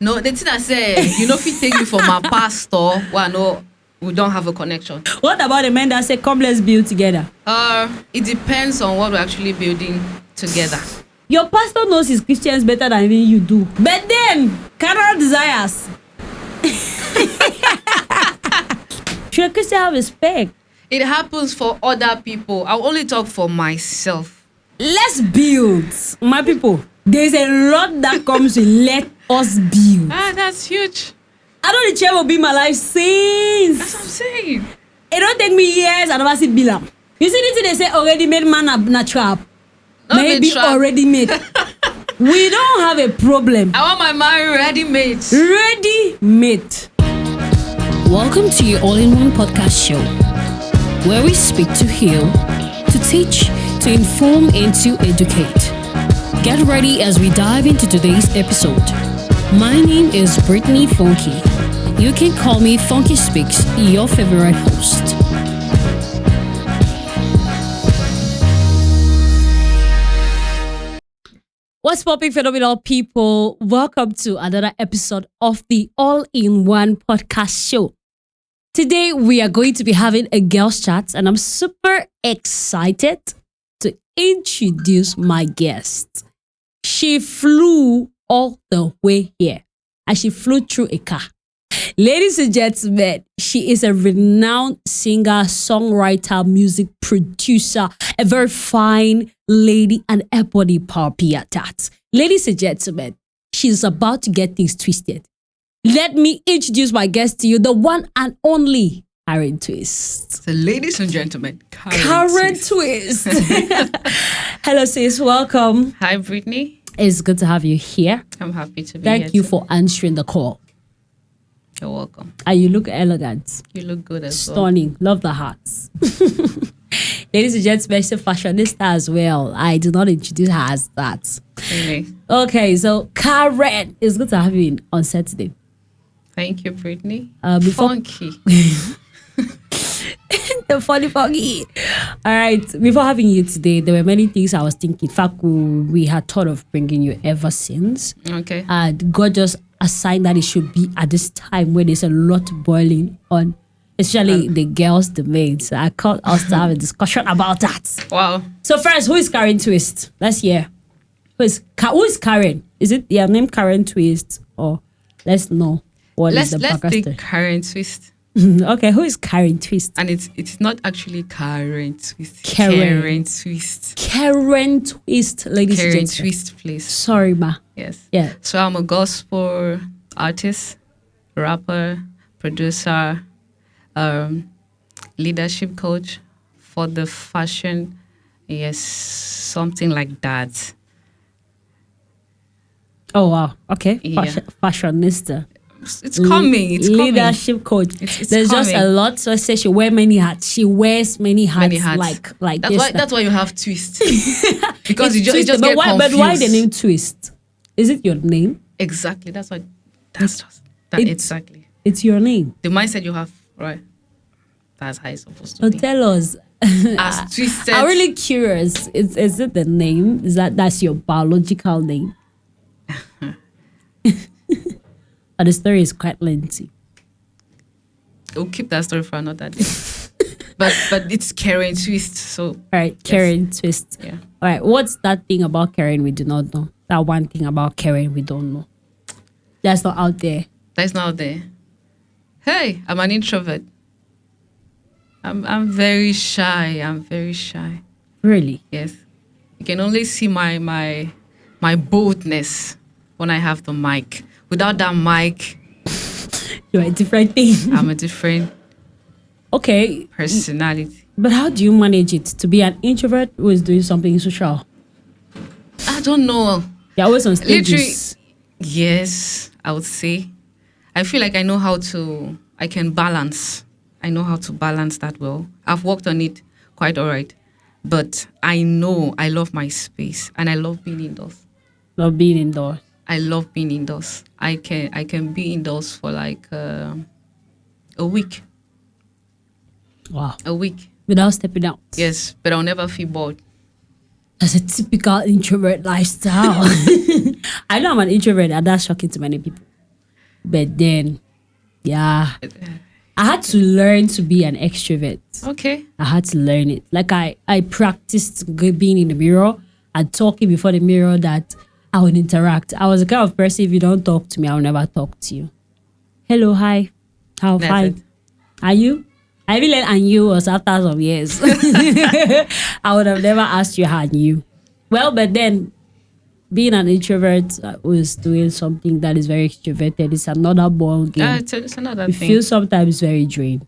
No, the thing I say, you know, if you take me for my pastor, well, no, we don't have a connection. What about the men that say, come, let's build together? It depends on what we're actually building together. Your pastor knows his Christians better than even you do. But then, carnal desires. Should a Christian have respect? It happens for other people. I'll only talk for myself. Let's build. My people, there's a lot that comes with let us build. That's huge. I know the chair will be my life since. That's what I'm saying. It don't take me years. I never see Bilam. You see the thing they say already made man a trap. Not Maybe trap. already made. We don't have a problem. I want my man ready-made. Ready-made. Welcome to your all-in-one podcast show, where we speak to heal, to teach, to inform, and to educate. Get ready as we dive into today's episode. My name is Britney Fonki. You can call me Fonki Speaks, your favorite host. What's popping, phenomenal people? Welcome to another episode of the All-in-One podcast show. Today, we are going to be having a girls chat, and I'm super excited to introduce my guest. She flew all the way here, and she flew through a car. Ladies and gentlemen, she is a renowned singer, songwriter, music producer, a very fine lady, and ebony poppy at that. Ladies and gentlemen, she's about to get things twisted. Let me introduce my guest to you, the one and only Karen Twist. So, ladies and gentlemen, Karen Twist. Hello, sis. Welcome. Hi, Britney. It's good to have you here. I'm happy to be here. Thank you for answering the call. You're welcome. And you look elegant. You look good as Stunning. Love the hearts. Ladies and gentlemen, she's a fashionista as well. I do not introduce her as that. Really? Okay, so Karen, it's good to have you on set today. Thank you, Britney. Funky. The funky. All right, before having you today, there were many things I was thinking. In fact, we had thought of bringing you ever since. Okay. And God just assigned that it should be at this time when there's a lot boiling on, especially the girls, the maids. I called us to have a discussion about that. Wow. So first, who is Karen Twist? Let's hear. Who is Karen? Is it your name Karen Twist? Or let's know what is the Let's backstory. take Karen Twist. Okay, who is Karen Twist? And it's not actually Karen Twist. Karen Twist. Karen Twist, ladies and Karen gentlemen. Twist, please. Sorry, ma. Yes. Yeah. So I'm a gospel artist, rapper, producer, leadership coach for the fashion. Yes, something like that. Oh wow. Okay. Yeah. Fashionista. It's coming. It's coming. Leadership coach. It's There's just coming. a lot. So I say she wears many hats. She wears many hats. Many hats. Like That's this. why. That's why you have twist. Because It's you just twisted, get but confused. why the name Twist? Is it your name? Exactly. That's why. That's just that. It's- Exactly. It's your name. The mindset you have, right? That's how it's supposed to So be. tell us. As twisted. I'm really curious. Is it the name? That's your biological name? But the story is quite lengthy. We'll keep that story for another day. but it's Karen Twist. So All right, Karen Twist. yeah. All right, what's that thing about Karen we do not know? That one thing about Karen we don't know. That's not out there. That's not there. Hey, I'm an introvert. I'm very shy. I'm very shy. Really? Yes. You can only see my boldness when I have the mic. Without that mic, You're a different thing. I'm a different Okay, personality. but how do you manage it to be an introvert who is doing something social? I don't know. You're always on Literally, stages. yes, I would say. I feel like I can balance. I know how to balance that well. I've worked on it quite all right. But I know I love my space and I love being indoors. Not being indoors. I love being indoors. I can be indoors for like a week. Wow. A week. Without stepping out. Yes, but I'll never feel bored. That's a typical introvert lifestyle. I know I'm an introvert and that's shocking to many people. But then, yeah, I had to learn to be an extrovert. Okay. I had to learn it. Like I practiced being in the mirror and talking before the mirror that I would interact. I was the kind of person, if you don't talk to me, I'll never talk to you. Hello, hi. How That's fine? it. Are you? I even learned and you was after some years. I would have never asked you how you. Well, but then being an introvert was doing something that is very extroverted. It's another ball game. It's another You thing. feel sometimes very drained.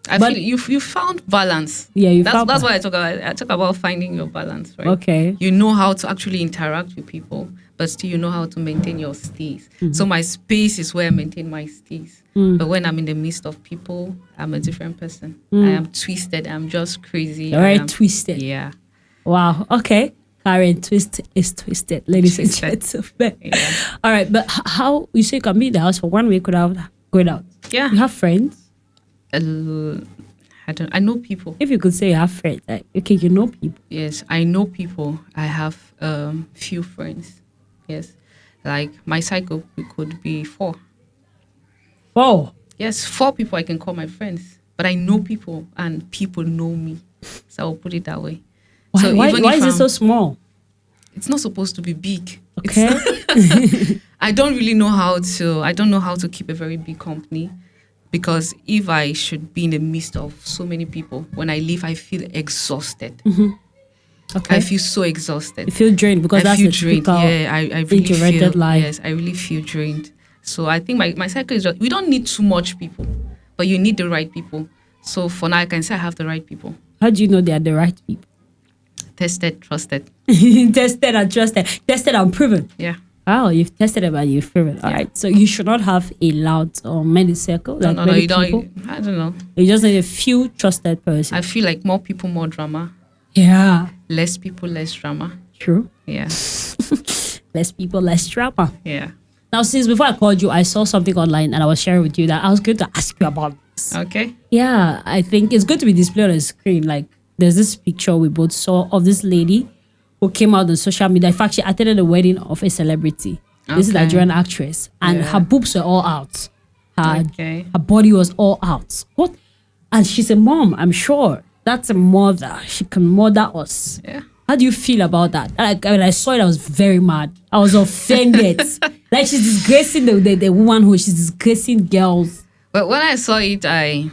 I but- feel you found balance. Yeah, That's what I talk about. I talk about finding your balance, right? Okay. You know how to actually interact with people, but still you know how to maintain your space. So my space is where I maintain my space. But when I'm in the midst of people, I'm a different person. I am twisted. I'm just crazy. You're very twisted. Yeah. Wow. Okay. Karen, twist is twisted, ladies and Twisted. gentlemen. Yeah. All right, but how you say you can be in the house for 1 week without going out? Yeah. You have friends? I know people. If you could say you have friends, like, okay, you know people. Yes, I know people. I have few friends. Yes. Like my cycle could be 4. Oh, Yes, 4 people I can call my friends. But I know people and people know me. So I'll put it that way. why, So why even if is it I'm- so small? It's not supposed to be big. Okay. I don't really know how to keep a very big company, because if I should be in the midst of so many people, when I leave, I feel exhausted. Okay. I feel so exhausted. You feel drained because I that's feel the drained. typical Yeah, I really introverted feel. life. Yes, I really feel drained. So I think my cycle is just, we don't need too much people, but you need the right people. So for now, I can say I have the right people. How do you know they are the right people? Tested, trusted. Tested and trusted. Tested and proven. Yeah. Wow, you've tested them and you've proven. All right. So you should not have a loud or many circle. Like No, many you don't. people. I don't know. You just need a few trusted persons. I feel like more people, more drama. Yeah. Less people, less drama. True. Yeah. Less people, less drama. Yeah. Now, since before I called you, I saw something online and I was sharing with you that I was going to ask you about this. Okay. Yeah, I think it's going to be displayed on the screen. Like, there's this picture we both saw of this lady who came out on social media. In fact, she attended the wedding of a celebrity. This is a Okay. Nigerian actress. And Yeah. her boobs were all out. Okay. Her body was all out. What? And she's a mom, I'm sure. That's a mother. She can mother us. Yeah. How do you feel about that? Like, when I saw it, I was very mad. I was offended. Like, she's disgracing the woman who she's disgracing girls. But when I saw it, I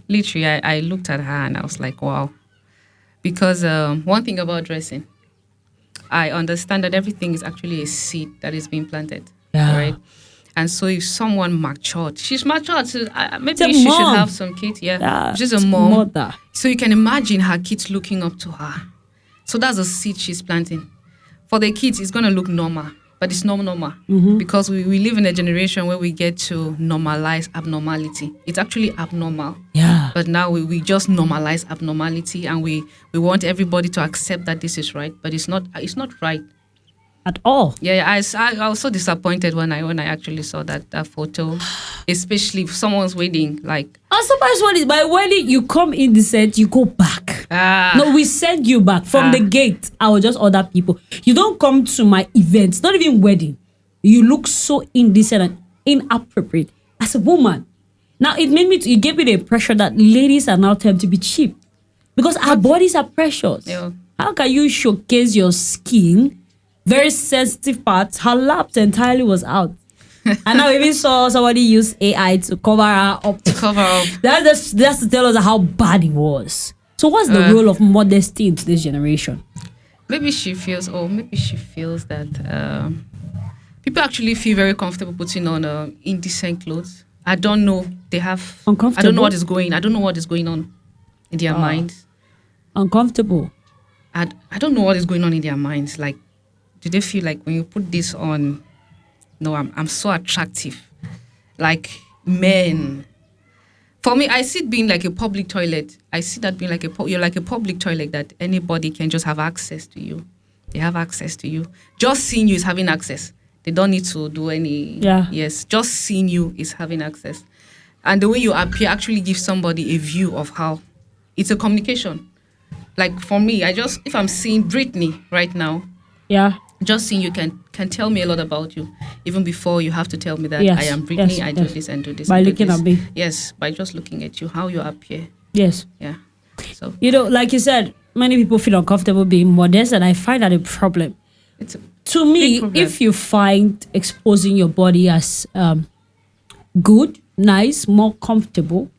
looked at her and I was like, wow. Because one thing about dressing, I understand that everything is actually a seed that is being planted. Yeah. Right? And so if someone matured, she's matured, so maybe a she should mom. have some kids. Yeah. Yeah, She's a it's mom. mother. So you can imagine her kids looking up to her. So that's a seed she's planting. For the kids, it's going to look normal, but it's not normal. Because we live in a generation where we get to normalize abnormality. It's actually abnormal. Yeah. But now we just normalize abnormality, and we want everybody to accept that this is right, but it's not right. At all. Yeah, I was so disappointed when I actually saw that photo, especially if someone's wedding. Like, I'm surprised when it's my wedding, you come in the set, you go back. No, we send you back from the gate. I will just order people. You don't come to my events, not even wedding. You look so indecent and inappropriate as a woman. Now it gave me the impression that ladies are now tend to be cheap because our bodies are precious. Yeah. How can you showcase your skin, very sensitive parts? Her laps entirely was out. And I even saw somebody use AI to cover her up. cover up. That's to tell us how bad it was. So what's the role of modesty in today's generation? Maybe she feels that people actually feel very comfortable putting on indecent clothes. I don't know. They have Uncomfortable? I don't know what is going on in their minds. Uncomfortable. I don't know what is going on in their minds. Like, do they feel like when you put this on, no, I'm so attractive. Like men. For me, I see it being like a public toilet. I see that being like you're like a public toilet that anybody can just have access to you. They have access to you. Just seeing you is having access. They don't need to do any. Yeah. Yes, just seeing you is having access. And the way you appear actually gives somebody a view of how it's a communication. Like for me, if I'm seeing Britney right now, Yeah. just seeing you can tell me a lot about you, even before you have to tell me that Yes, I am Britney. yes, I do yes. this and do this. By and do looking this. at me. Yes, by just looking at you, how you appear. Yes. Yeah. So You know, like you said, many people feel uncomfortable being modest, and I find that a problem. it's a To big me, problem. if you find exposing your body as good, nice, more comfortable,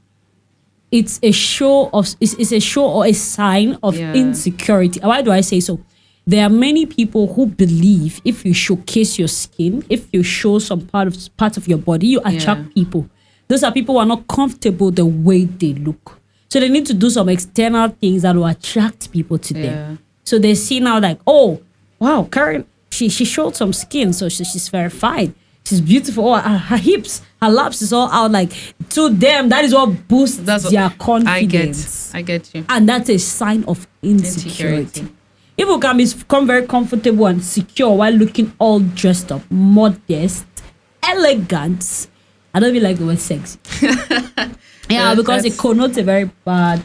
it's a show of it's a show or a sign of Yeah. insecurity. Why do I say so? There are many people who believe if you showcase your skin, if you show some part of your body, you attract Yeah. people. Those are people who are not comfortable the way they look. So they need to do some external things that will attract people to Yeah. them. So they see now like, oh, wow, Karen, she showed some skin, so she's very fine. She's beautiful. Oh, her hips, her laps is all out. Like to them, that is what boosts their confidence. I get you. And that's a sign of insecurity. People can become very comfortable and secure while looking all dressed up, modest, elegant. I don't even like the word sexy. Yeah, because it connotes a very bad.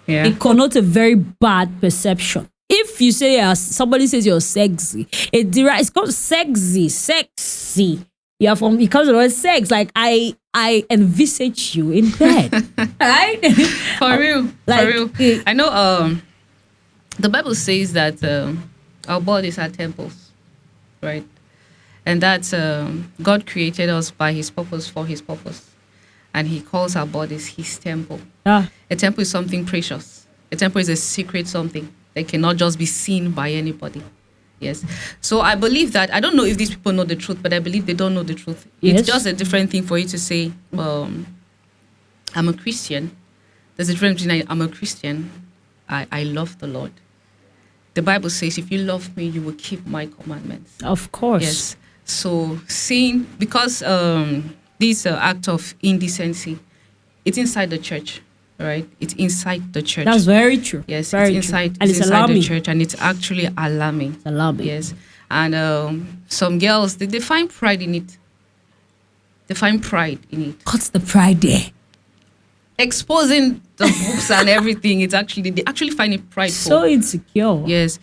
Yeah. It connotes a very bad perception. If you say somebody says you're sexy, it's called sexy. You're from it comes from the word sex. Like I envisage you in bed, right? For real. Like, for real. I know. The Bible says that our bodies are temples, right? And that God created us by His purpose, for His purpose, and He calls our bodies His temple. Ah. A temple is something precious. A temple is a secret something that cannot just be seen by anybody. Yes. So I believe that, I don't know if these people know the truth, but I believe they don't know the truth. Yes. It's just a different thing for you to say, I'm a Christian. There's a difference between I'm a Christian, I love the Lord. The Bible says, if you love me, you will keep my commandments. Of course. Yes. So seeing, because this act of indecency, it's inside the church, right? It's inside the church. That's very true. Yes, very it's inside, true. And it's inside alarming. the church, and it's actually alarming. It's alarming. Yes. And some girls, they find pride in it. They find pride in it. What's the pride there? Exposing the boobs and everything, they actually find it prideful. So insecure. Yes.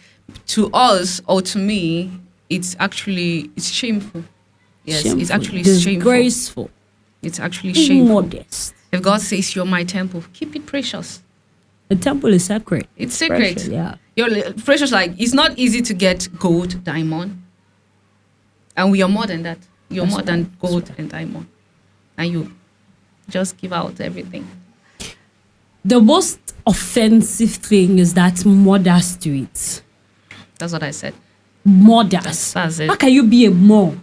To us, or to me, it's shameful. Yes, Shameful. it's actually shameful. Disgraceful. It's actually shameful. Immodest. If God says you're my temple, keep it precious. The temple is sacred. It's sacred. Precious, yeah. You're precious. Like, it's not easy to get gold, diamond, and we are more than that. You're That's more than right. gold That's right. and diamond, and you just give out everything. The most offensive thing is that mothers do it. That's what I said. Mothers. That's it. How can you be a mom?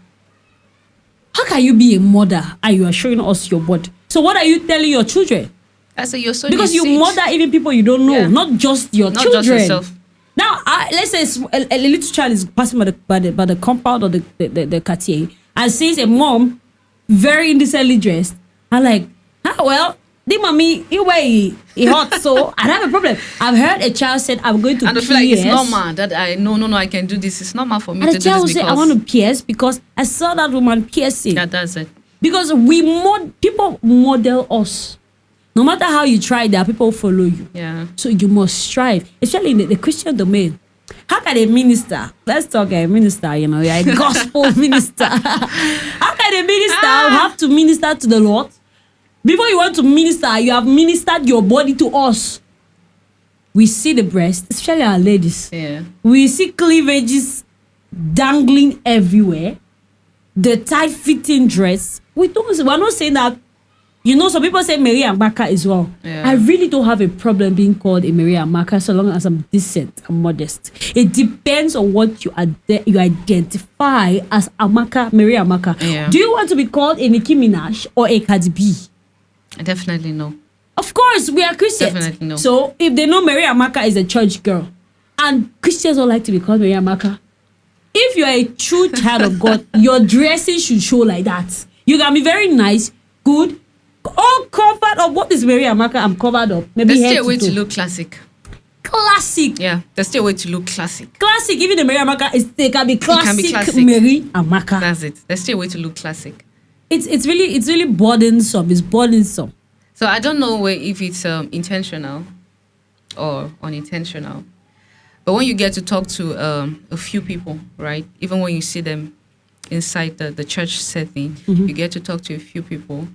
How can you be a mother and you are showing us your body? So what are you telling your children? I said you're so Because you mother even people you don't know, Yeah. not just your Not children. just yourself. Now, let's say a little child is passing by the compound or the quartier and sees a mom very indecently dressed. I'm like, well, the mommy, he hot, so I don't have a problem. I've heard a child said, I'm going to And I pierce. feel like it's normal that no, I can do this. It's normal for me And to the do child will this say, I because want to pierce because I saw that woman piercing. yeah, that's it. Because people model us. No matter how you try, there are people who follow you. Yeah. So you must strive, especially in the Christian domain. How can a minister, let's talk a minister, you're a gospel minister. How can a minister have to minister to the Lord? Before you want to minister, you have ministered your body to us. We see the breast, especially our ladies. Yeah. We see cleavages dangling everywhere. The tight-fitting dress. We're not saying that. You know, some people say Mary Amaka as well. Yeah. I really don't have a problem being called a Mary Amaka so long as I'm decent and modest. It depends on what you identify as Amaka, Mary Amaka. Yeah. Do you want to be called a Nicki Minaj or a Cardi B? I definitely know. Of course, we are Christians. Definitely no. So if they know Mary Amaka is a church girl, and Christians don't like to be called Mary Amaka, if you're a true child of God, your dressing should show like that. You can be very nice, good, all covered up. What is Mary Amaka? I'm covered up. Maybe There's head still a way to to toe. look classic. Classic. Yeah. There's still a way to look classic. Classic. Even the Mary Amaka it can be classic. classic. Mary Amaka. That's it. There's still a way to look classic. It's really burdensome. It's burdensome. So I don't know if it's intentional or unintentional, But when you get to talk to a few people, right? Even when you see them inside the church setting, you get to talk to a few people.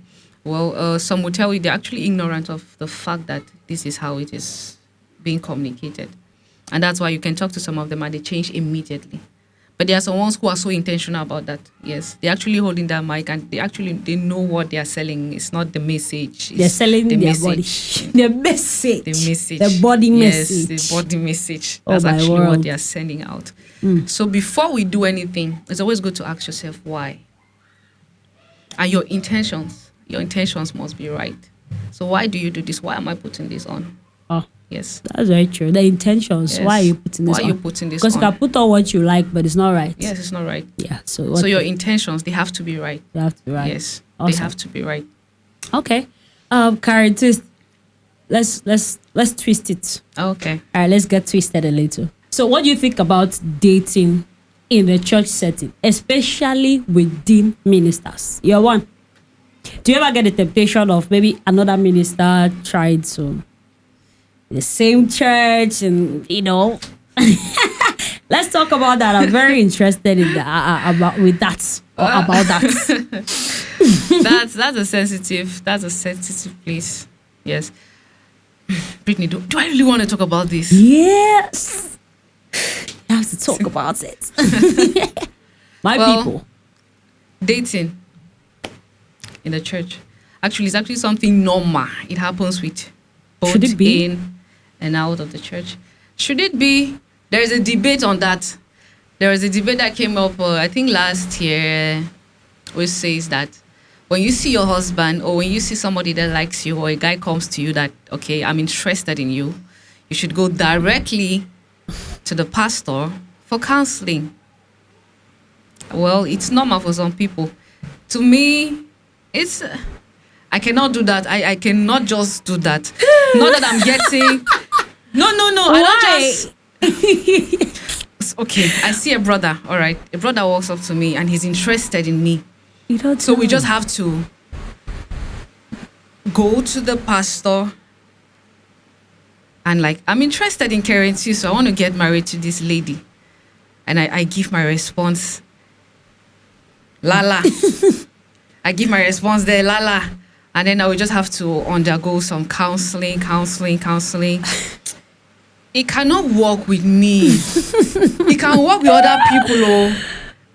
Well, some will tell you they're actually ignorant of the fact that this is how it is being communicated. And that's why you can talk to some of them and they change immediately. But there are some ones who are so intentional about that. Yes, they're actually holding that mic and they know what they are selling. It's not the message. They're selling their body. The message. The message. The body message. Yes, the body message. Oh, That's my actually world. what they are sending out. So before we do anything, it's always good to ask yourself why. And your intentions must be right. So why do you do this? Why am I putting this on? Oh, Yes. that's very true. The intentions. Yes. Why are you putting this Why on? are you putting this Because you on? can put on what you like, but it's not right. Yes, it's not right. Yeah. So So your intentions, they have to be right. you have to be right. Yes, Awesome. they have to be right. Okay. Karen, twist. Let's twist it. Okay. All right, let's get twisted a little. So, what do you think about dating in a church setting, especially within ministers? You're one. Do you ever get the temptation of maybe another minister tried to the same church and let's talk about that. I'm very interested in that about that. That's a sensitive place. Yes. Britney, do I really want to talk about this? Yes, you have to talk about it. My Well, people. Dating in the church actually is actually something normal. It happens with both Should it be? in and out of the church. Should it be? There is a debate on that. There is a debate that came up, I think last year, which says that when you see your husband or when you see somebody that likes you or a guy comes to you that, okay, I'm interested in you, you should go directly to the pastor for counseling. Well, it's normal for some people. To me, it's... I cannot do that. I cannot just do that. Not that I'm getting... No. I don't just... Okay, I see a brother, all right. A brother walks up to me and he's interested in me. You don't So we know. just have to go to the pastor and like, I'm interested in Karen too, so I want to get married to this lady. And I give my response, Lala. I give my response there, Lala. And then I will just have to undergo some counseling. It cannot work with me. It can work with other people,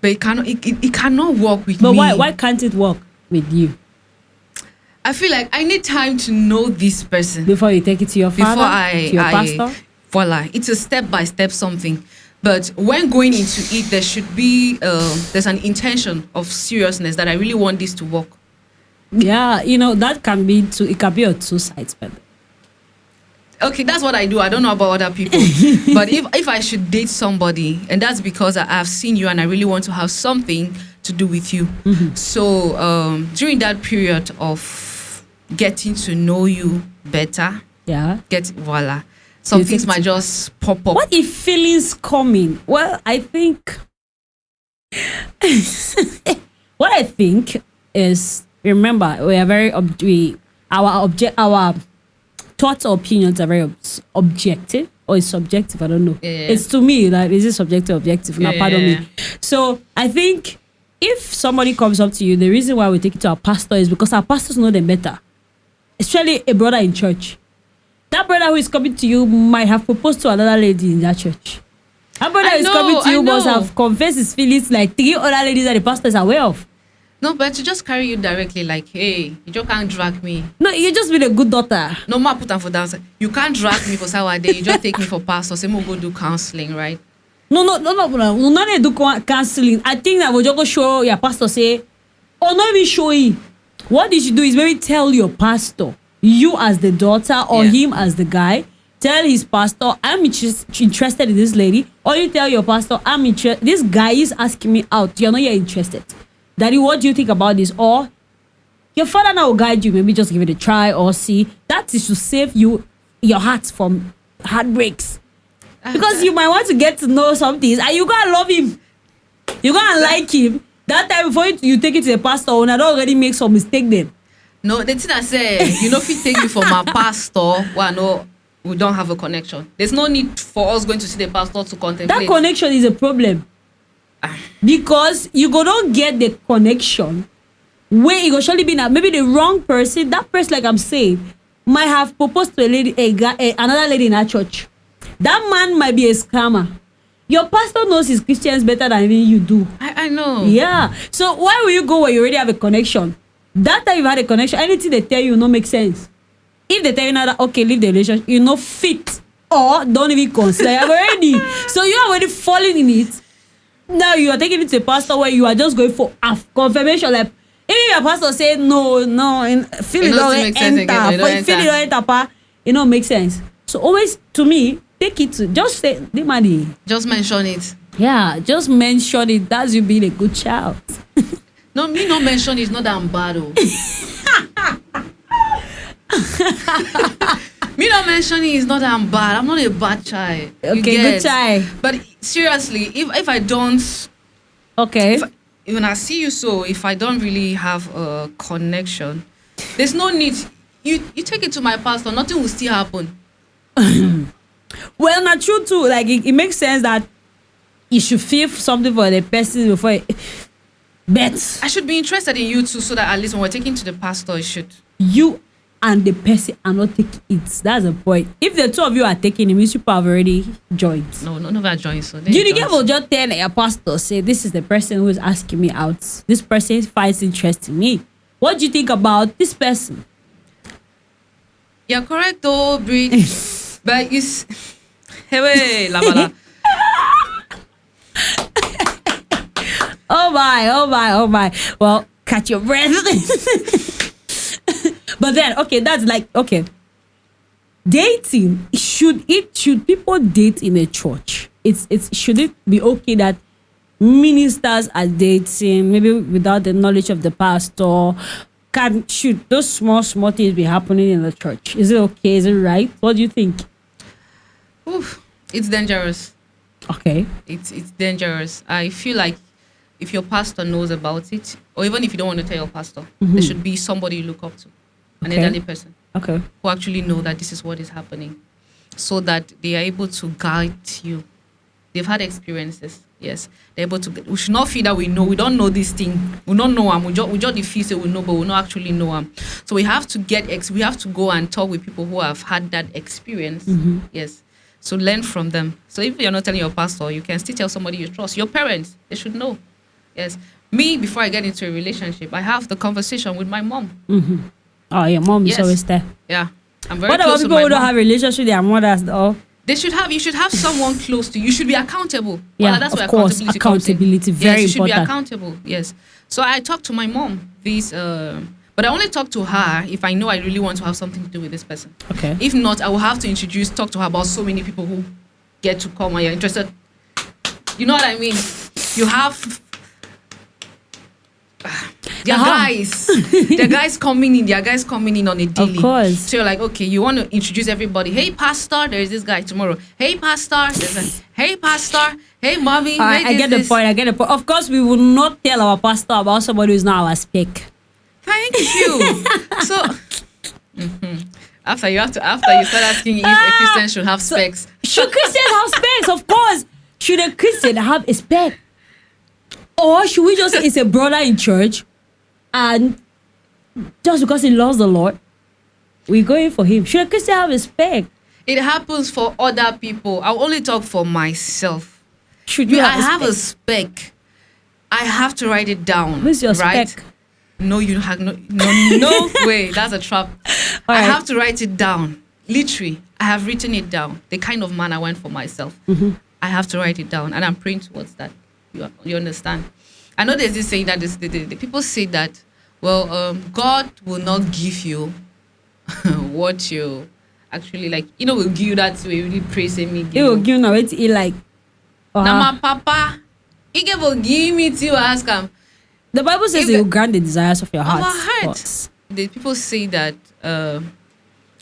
but it cannot work with But me. why can't it work with you I feel like I need time to know this person before you take it to your father, before to your pastor? Voila, it's a step-by-step something. But when going into it, there should be there's an intention of seriousness that I really want this to work. Yeah, that can be two. It can be on two sides, but Okay, that's what I do. I don't know about other people. But if I should date somebody, and that's because I've seen you and I really want to have something to do with you. So during that period of getting to know you better, yeah. voila, some You things think- might just pop up. What if feelings coming? Well, I think what I think is, remember, we are very our thoughts or opinions are very objective, or it's subjective. I don't know. Yeah. It's to me, like, is it subjective, objective? Now, pardon Yeah. me. So I think if somebody comes up to you, the reason why we take it to our pastor is because our pastors know them better, especially a brother in church. That brother who is coming to you might have proposed to another lady in that church. That brother who is coming to you must have confessed his feelings like 3 other ladies that the pastor is aware of. No, but to just carry you directly, like, hey, you just can't drag me. No, you just be a good daughter. No more put on for dance. You can't drag me for sour day. You just take me for pastor. Say, go do counseling, right? No, not they do counseling. I think that we'll just go show your pastor, say, or not even show him. What you should do is maybe tell your pastor, you as the daughter or him as the guy, tell his pastor, I'm interested in this lady. Or you tell your pastor, I'm interested. This guy is asking me out. You're not yet interested. Daddy, what do you think about this? Or your father now will guide you. Maybe just give it a try or see. That is to save you your heart from heartbreaks. Because you might want to get to know some things and you gotta love him. You gotta like him. That time before you take it to the pastor, and I don't already make some mistake then. No, the thing I say, if you take me for my pastor, well, no, we don't have a connection. There's no need for us going to see the pastor to contemplate. That connection is a problem. Because you go don't get the connection where it go surely be now. Maybe the wrong person, that person, like I'm saying, might have proposed to a lady, another lady in our church. That man might be a scammer. Your pastor knows his Christians better than even you do. I know. Yeah. So why will you go where you already have a connection? That time you had a connection, anything they tell you no make sense. If they tell you now that, okay, leave the relationship, you know, fit or don't even consider you already. So you're already falling in it. Now you are taking it to a pastor where you are just going for a confirmation. Like, if your pastor say no, feel it don't enter, it don't make sense. So always, to me, take it to, just say, the money. Just mention it. Yeah, just mention it. That's you being a good child. No, me not mention it, not that I'm bad. Me not mentioning is not that I'm bad. I'm not a bad child. Okay, good child. But seriously, if I don't, okay, when I see you, so if I don't really have a connection, there's no need. You take it to my pastor, nothing will still happen. Well, not true too. Like it makes sense that you should feel something for the person before. But I should be interested in you too, so that at least when we're taking to the pastor, it should. You and the person are not taking it. That's the point. If the two of you are taking it, means you have already joined. No, none of our joined. So you will just tell your pastor, say, this is the person who is asking me out. This person finds interest in me. What do you think about this person? You're correct though, Brit. But it's hey, labala. Oh my. Well, catch your breath. But then, okay, that's like, okay. Dating, should people date in a church? Should it be okay that ministers are dating, maybe without the knowledge of the pastor? Should those small things be happening in the church? Is it okay? Is it right? What do you think? Oof, it's dangerous. Okay. It's dangerous. I feel like if your pastor knows about it, or even if you don't want to tell your pastor, there should be somebody you look up to, an elderly person, who actually know that this is what is happening, so that they are able to guide you. They've had experiences. Yes, they're able to. We should not feel that we know. We don't know this thing. We don't know them. We just feel say we know, but we not actually know them. So we have to we have to go and talk with people who have had that experience. Yes. So learn from them. So if you're not telling your pastor, you can still tell somebody you trust. Your parents, they should know. Yes. Me, before I get into a relationship, I have the conversation with my mom. Oh, your mom is always there. Yeah. I'm very close to my mom. What about people who don't have a relationship with their mothers though? You should have someone close to you. You should be accountable. Yeah, that's of course. Accountability, very important. You should be accountable. Yes. So I talk to my mom. But I only talk to her if I know I really want to have something to do with this person. Okay. If not, I will have to talk to her about so many people who get to come and you're interested. You know what I mean? You have there are guys coming in on a daily. Of course. So you're like, okay, you want to introduce everybody. Hey, pastor, there's this guy tomorrow. Hey, pastor, hey, pastor, hey, mommy. I get the point. Of course, we will not tell our pastor about somebody who's not our spec. Thank you. So, after you start asking if a Christian should have specs. Should Christians have specs? Of course. Should a Christian have a spec? Or should we just say it's a brother in church and just because he loves the Lord, we're going for him? Should a Christian have a spec? It happens for other people. I'll only talk for myself. Should you have a spec? I have to write it down. What's your right? spec? No, you have no way. That's a trap. I have to write it down. Literally, I have written it down. The kind of man I want for myself. I have to write it down, and I'm praying towards that. You understand? I know there's this saying that the people say that, well, God will not give you what you actually like. Will give you that way. Really praise me. He will give you now. It's like. Now my papa, he will give me to ask him. The Bible says He will grant the desires of your heart. The people say that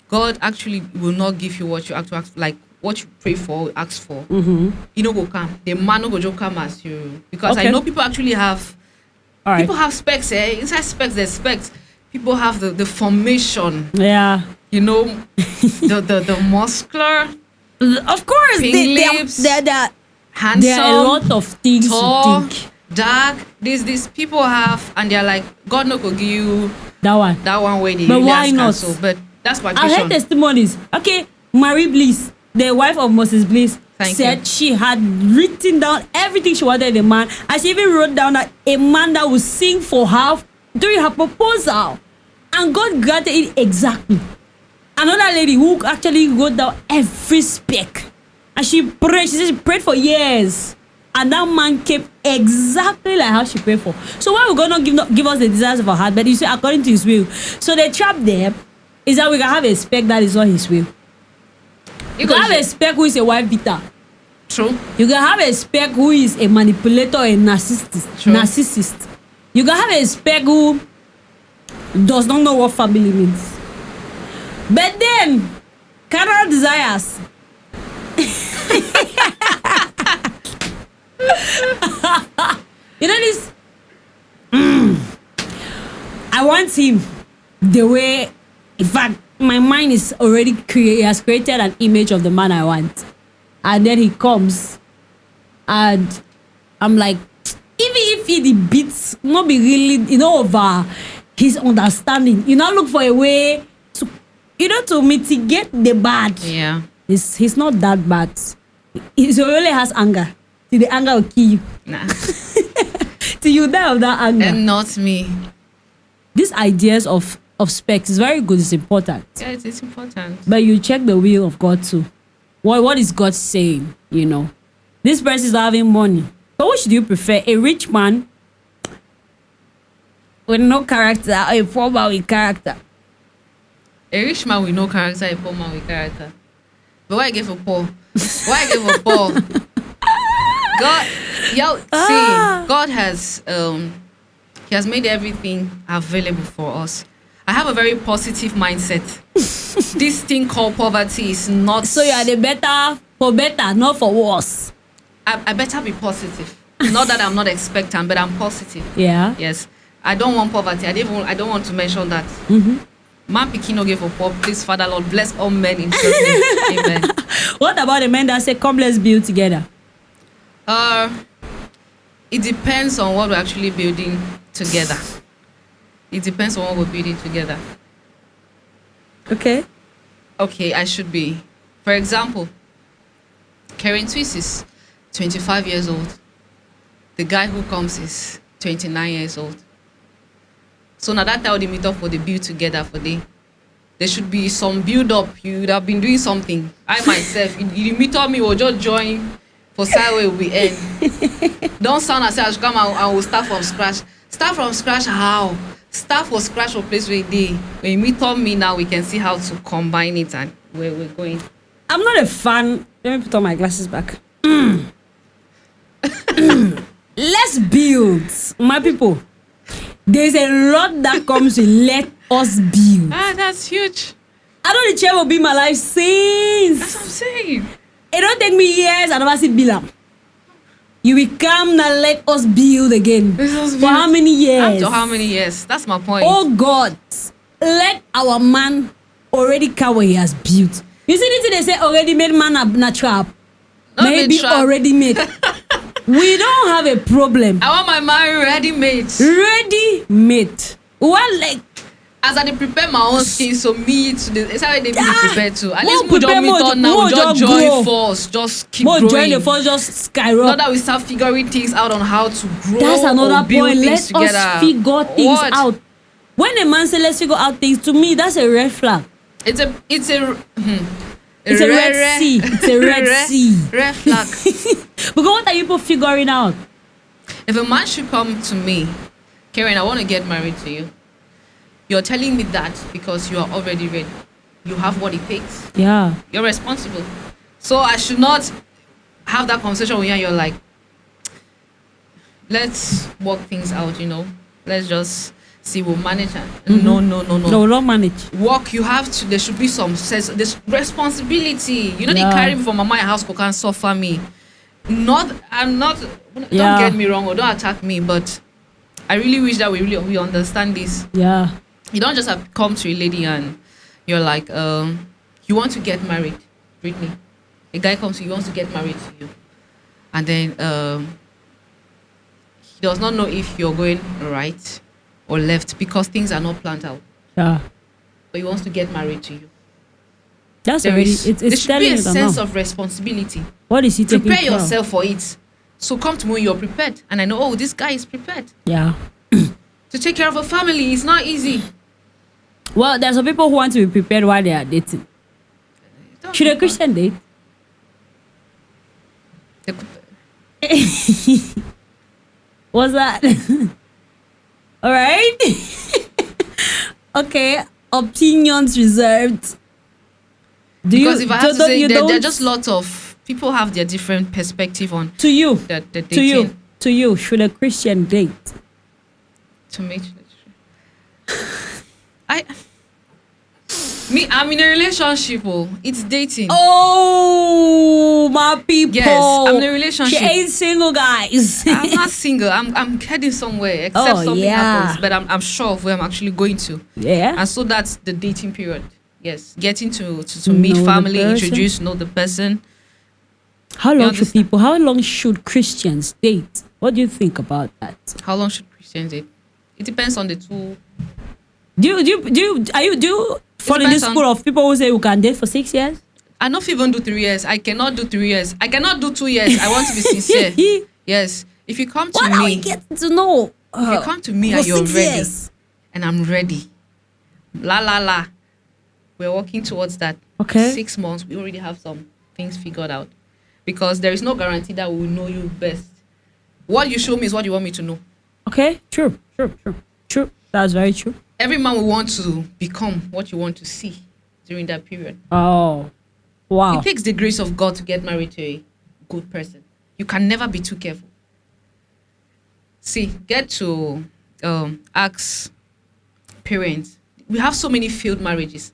God actually will not give you what you actually like. What you pray for, ask for, go come. The man will just come as you. Because I know people actually have, people have specs. Inside specs, there's specs. People have the formation. Yeah. you know, the muscular, Of course, pink lips, they're handsome, there are a lot of things tall, to think. dark. These people have, and they're like, God no go give you That one. that one way. But why not? So, but that's my I heard question. testimonies. Okay, Marie Bliss, the wife of Moses Bliss, Thank said you. she had written down everything she wanted in a man. And she even wrote down that a man that would sing for her during her proposal. And God granted it exactly. Another lady who actually wrote down every spec. And she prayed. She said she prayed for years. And that man came exactly like how she prayed for. So why would God not give us the desires of our heart? But you say according to his will. So the trap there is that we can have a spec that is not his will. You can have a spec who is a wife beater. True. You can have a spec who is a manipulator, a narcissist. True. Narcissist. You can have a spec who does not know what family means. But then, carnal desires. You know this? I want him the way, in fact, my mind is already he has created an image of the man I want. And then he comes and I'm like, even if he beats, not be really, over his understanding. You now look for a way to, to mitigate the bad. Yeah. He's not that bad. He only has anger. Till the anger will kill you. Nah. Till you die of that anger. And not me. These ideas of specs is very good. It's important. Yeah, it's important. But you check the will of God too. What is God saying? This person is having money. But what should you prefer? A rich man with no character or a poor man with character? A rich man with no character, a poor man with character. But why I give for poor? Why I give for poor? God, see, God has He has made everything available for us. I have a very positive mindset. This thing called poverty is not. So you are the better for better, not for worse. I better be positive. Not that I'm not expectant, but I'm positive. Yeah. Yes, I don't want poverty. I don't want to mention that. Man pikin no give for poor. Please, Father Lord, bless all men in Jesus' name. Amen. What about the men that say, "Come, let's build together"? It depends on what we're actually building together. It depends on what we're building together. Okay. Okay, I should be. For example, Karen Twist is 25 years old. The guy who comes is 29 years old. So now that time they meet up for the build together for the. There should be some build up. You would have been doing something. I myself, you meet up me or just join for sideway we end. Don't sound as if I should come and we'll start from scratch. Start from scratch how? Start from scratch for place where they. When you meet up me now, we can see how to combine it and where we're going. I'm not a fan. Let me put on my glasses back. Let's build, my people. There's a lot that comes with let us build. That's huge. I know the chair will be my life since. That's what I'm saying. It don't take me years. I never see Bilam. You will come now. Let us build again. Let us For build. how many years? After how many years? That's my point. Oh God, let our man already come where he has built. You see this thing they say already made man a trap. Not Maybe a trap. already made. We don't have a problem. I want my man ready-made. Ready made. Well, like As I dey prepare my own skin, so me to the. It's how they be prepared to. At More least we just prepare, meet more- on now. more We just just join grow. force. Just keep more growing. join the force just Not skyrocket. that we start figuring things out on how to grow. That's another or build point. Let things together. us figure things What? out. When a man says let's figure out things, to me that's a red flag. It's a It's a red sea. It's a red sea. Red flag. Because what are you people figuring out? If a man should come to me, Karen, I want to get married to you. You're telling me that because you are already ready. You have what it takes. Yeah. You're responsible. So I should not have that conversation with you and you're like, let's work things out, Let's just see, we'll manage it. No. No, we'll not manage. Work, you have to, there should be some sense, there's responsibility. They Yeah. carry me from my house, cook and suffer me. I'm not, don't Yeah. get me wrong or don't attack me, but I really wish that we understand this. Yeah. You don't just have to come to a lady and, you're like, you want to get married, Britney. A guy comes to you, he wants to get married to you. And then he does not know if you're going right or left because things are not planned out. Yeah. But he wants to get married to you. That's There already, is- it's there should be telling a you sense now. of responsibility. What is he taking Prepare care of? yourself for it. So come to me when you're prepared. And I know, oh, this guy is prepared. Yeah. To take care of a family is not easy. Well, there's some people who want to be prepared while they are dating. Don't Should a prepare. Christian date? What's that? All right. Okay. Opinions reserved. Because if I have to don't- say, you there are don't- just lots of people have their different perspective on to you, the to dating. you, should a Christian date? To me, I'm in a relationship. Oh, it's dating. Oh, my people. Yes, I'm in a relationship. She ain't single, guys. I'm not single. I'm heading somewhere, except Oh, something yeah. happens. But I'm sure of where I'm actually going to. Yeah. And so that's the dating period. Yes, getting to meet Know the family, person. introduce, know the person. How You long should understand? people? How long should Christians date? What do you think about that? How long should Christians date? It depends on the two. Do you fall in this depends on- school of people who say you can date for 6 years? I not even do 3 years. I cannot do 3 years. I cannot do 2 years. I want to be sincere. Yes. If you come to What are we me, getting to know? if you come to me for and you're 6 ready, years. and I'm ready, la, we're working towards that. Okay. 6 months, we already have some things figured out. Because there is no guarantee that we will know you best. What you show me is what you want me to know. Okay, true. That's very true. Every man will want to become what you want to see during that period. Oh, wow. It takes the grace of God to get married to a good person. You can never be too careful. See, get to ask parents. We have so many failed marriages.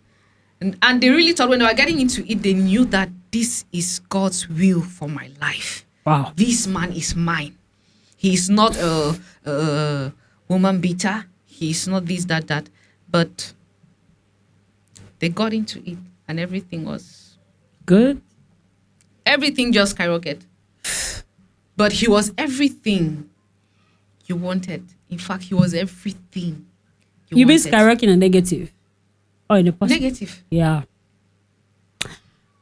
And they really thought when they were getting into it, they knew that this is God's will for my life. Wow. This man is mine. He is not a woman beater. He is not this, that. But they got into it and everything just skyrocketed. But he was everything you wanted. In fact, he was everything You mean wanted. skyrocketing in a negative? Or in a positive? Negative. Yeah.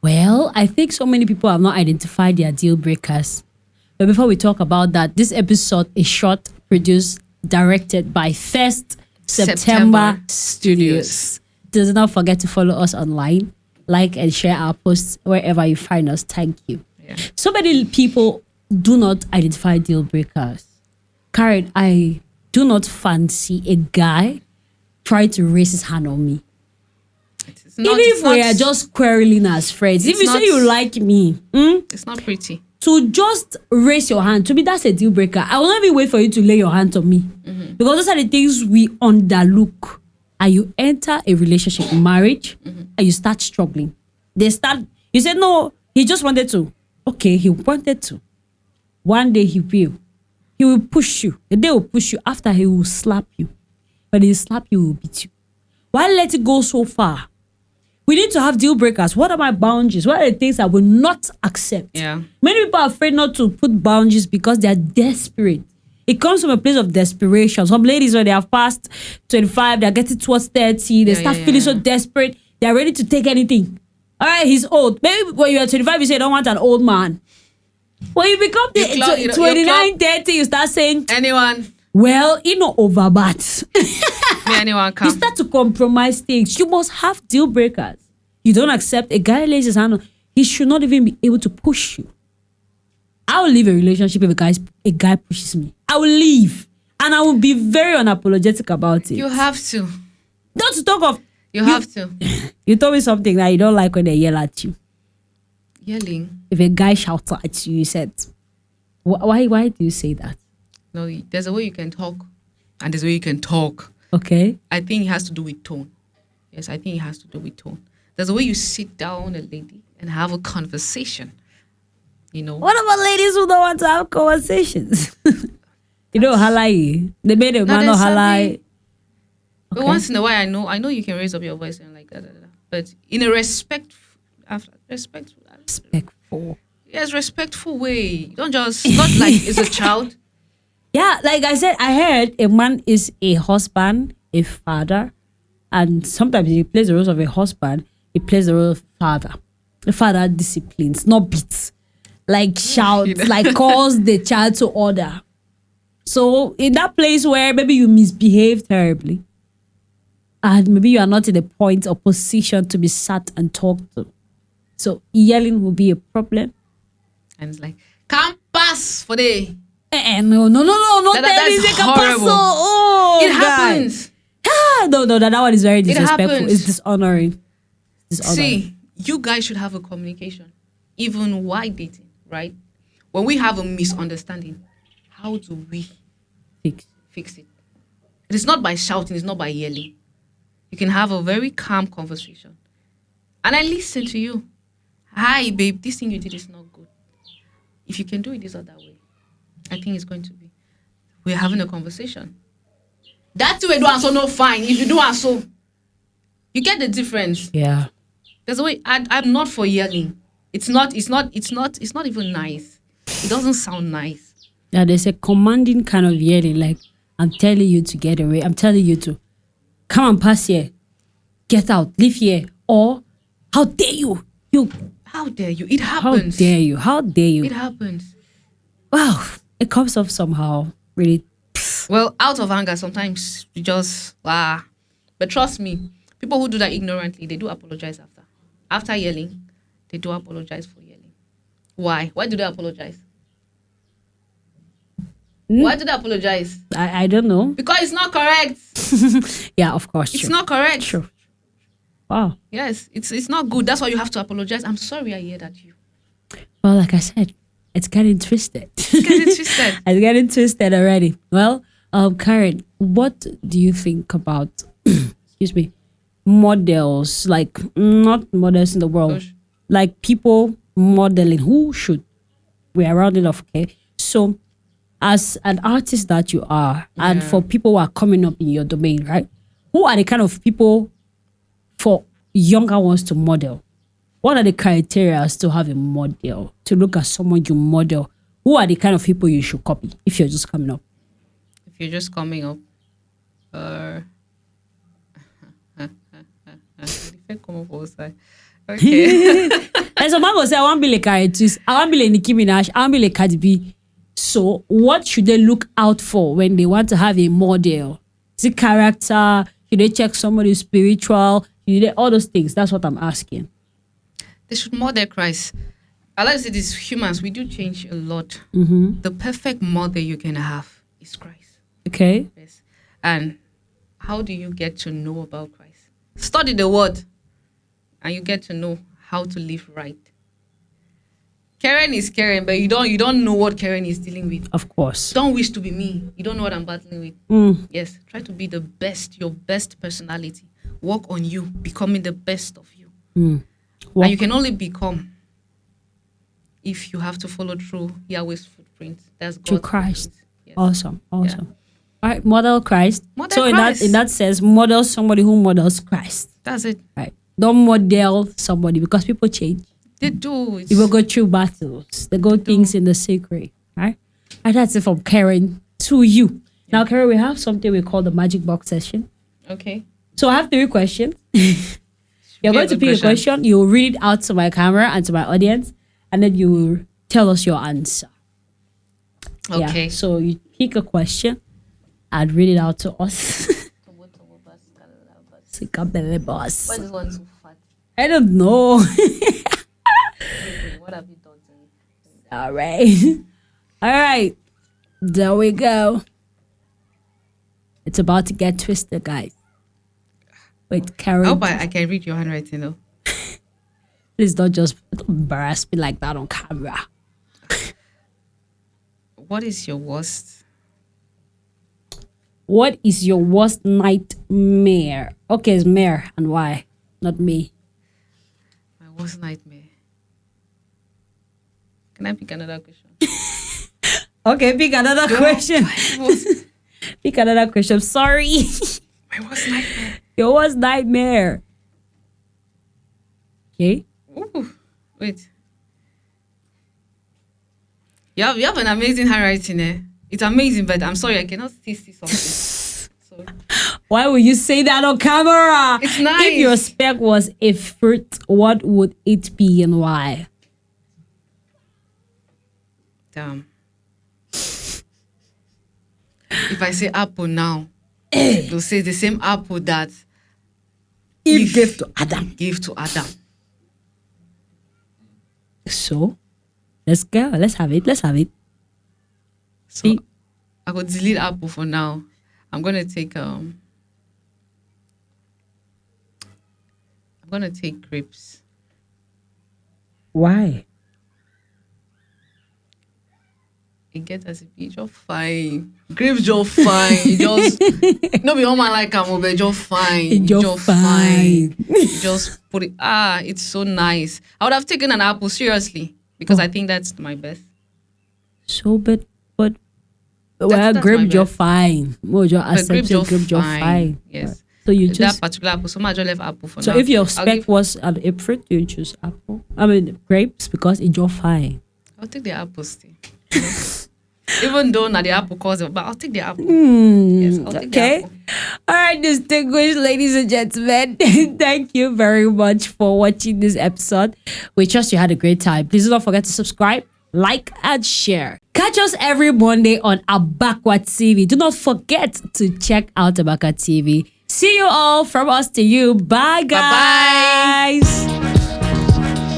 Well, I think so many people have not identified their deal breakers. But before we talk about that, this episode is short, produced, directed by First September Studios. Do not forget to follow us online, like and share our posts wherever you find us. Thank you. Yeah. So many people do not identify deal breakers. Karen, I do not fancy a guy trying to raise his hand on me. It's not, Even if we are just quarreling as friends, if It's you say not- you like me, it's not pretty. to just raise your hand, to me, that's a deal breaker. I will not even wait for you to lay your hand on me. Because those are the things we underlook. And you enter a relationship, marriage, and you start struggling. You say, no, he just wanted to. Okay, he wanted to. One day he will. He will push you. The day will push you. After he will slap you. When he slap you, he will beat you. Why let it go so far? We need to have deal breakers. What are my boundaries? What are the things I will not accept? Yeah. Many people are afraid not to put boundaries because they are desperate. It comes from a place of desperation. Some ladies, when they have passed 25, they're getting towards 30, they start feeling so desperate, they're ready to take anything. All right, he's old. Maybe when you're 25, you say, I don't want an old man. When you become You clock- you 29, 30, you start saying, Anyone, well, you know, over but. anyone You come. start to compromise things. You must have deal breakers. You don't accept a guy lays his hand on, he should not even be able to push you. I will leave a relationship if a guy pushes me. I will leave. And I will be very unapologetic about it. You have to. Not to talk of, You have to. you told me something that you don't like when they yell at you. Yelling. If a guy shouts at you, you said, why do you say that? No, there's a way you can talk, and there's a way you can talk. Okay. I think it has to do with tone. Yes, I think it has to do with tone. There's a way you sit down, a lady, and have a conversation. You know. What about ladies who don't want to have conversations? You know, halai. They made a man there's of halai. But once in a while, I know you can raise up your voice and like that. but in a respectful. Yes, respectful way. You don't just not like it's a child. Yeah, like I said, I heard a man is a husband, a father, and sometimes he plays the role of a husband, he plays the role of father. The father disciplines, not beats. Like shouts, like calls the child to order. So in that place where maybe you misbehave terribly, and maybe you are not in a point or position to be sat and talked to. So yelling will be a problem. And it's like, can't pass for the... No, not that's horrible. Oh, it happens. No, that one is very disrespectful. happens. It's dishonoring. See, you guys should have a communication, even while dating, right? When we have a misunderstanding, how do we fix it? It is not by shouting, it's not by yelling. You can have a very calm conversation. And I listen to you. Hi, babe, this thing you did is not good. If you can do it this or that way, I think it's going to be. We're having a conversation. That way do and so no fine. If you do and so, you get the difference. Yeah. There's a way. I'm not for yelling. It's not even nice. It doesn't sound nice. Yeah, there's a commanding kind of yelling, like I'm telling you to get away. I'm telling you to come and pass here. Get out. Leave here. Or how dare you? How dare you? It happens. How dare you? It happens. Wow. It comes off somehow. Really. Well, out of anger, sometimes you just But trust me, people who do that ignorantly, they do apologize after. After yelling, they do apologize for yelling. Why? Why do they apologize? Why do they apologize? I don't know. Because it's not correct. Yeah, of course. It's not correct. True. Wow. Yes, it's not good. That's why you have to apologize. I'm sorry I yelled at you. Well, like I said, it's getting twisted. It's getting twisted already. Well, Karen, what do you think about, excuse me, models, like not models in the world, like people modeling, who should, we are rounding off, okay? So as an artist that you are, and for people who are coming up in your domain, right? Who are the kind of people for younger ones to model? What are the criteria to have a model, to look at someone you model? Who are the kind of people you should copy if you're just coming up? If you're just coming up, okay. And some man will say, I want to be like artist, I want to be like Nicki Minaj, I want to be like Cardi B. So what should they look out for when they want to have a model? Is it character? Should they check somebody's spiritual? All those things. That's what I'm asking. They should model Christ. I like to say this, humans, we do change a lot. The perfect model you can have is Christ. Okay. Yes. And how do you get to know about Christ? Study the word and you get to know how to live right. Karen is Karen, but you don't know what Karen is dealing with. Of course. Don't wish to be me. You don't know what I'm battling with. Yes. Try to be the best, your best personality. Work on you, becoming the best of you. And you can only become if you have to follow through Yahweh's footprint. That's God's through Christ. Yes. Awesome. Yeah. All right, model Christ. In that sense, model somebody who models Christ. That's it. Right. Don't model somebody because people change. They do. People go through battles. They go things in the secret. Right? And that's it from Karen to you. Now, Karen, we have something we call the magic box session. Okay. So I have 3 questions. You're going to pick a question. You'll read it out to my camera and to my audience, and then you will tell us your answer. Okay. Yeah. So you pick a question and read it out to us. Why is this one too fat? I don't know. What have you done to me? All right. All right. There we go. It's about to get twisted, guys. Wait, Karen. I hope I can read your handwriting though. Please don't embarrass me like that on camera. What is your worst? What is your worst nightmare? Okay, it's mare and why? Not me. My worst nightmare. Can I pick another question? Okay, pick another question. Pick another question. Sorry. My worst nightmare. Your worst nightmare. Okay. Ooh, wait. You have an amazing handwriting, eh? It's amazing, but I'm sorry, I cannot still see something. Sorry. Why would you say that on camera? It's nice. If your spec was a fruit, what would it be and why? Damn. If I say apple now, they'll say the same apple that Eve gave to Adam. gave to Adam. So, let's go. Let's have it. So See? I could delete apple for now. I'm gonna take grapes. Why? It gets as if it's just fine. Grapes just fine. It just no be all man like am, but just fine. It just fine. Just put it. It's so nice. I would have taken an apple seriously because I think that's my best. So, but well, that's grape my just best. fine. Well, just But accept it, grape just fine. Yes. So you That just particular apple. So I just left apple for so now. if your I'll spec give- was an fruit, you choose apple. I mean grapes because it just fine. I'll take the apple still. Even though not the apple cause it, but I'll take the apple. Hmm, Yes, I'll take the okay. apple. All right, distinguished ladies and gentlemen, thank you very much for watching this episode. We trust you had a great time. Please do not forget to subscribe, like, and share. Catch us every Monday on Abakwa TV. Do not forget to check out Abakwa TV. See you all from us to you. Bye, guys.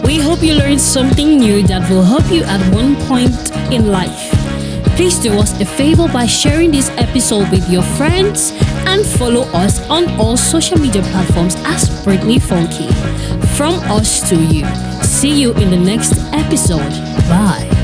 We hope you learned something new that will help you at one point in life. Please do us a favor by sharing this episode with your friends and follow us on all social media platforms as Britney Fonki. From us to you. See you in the next episode. Bye.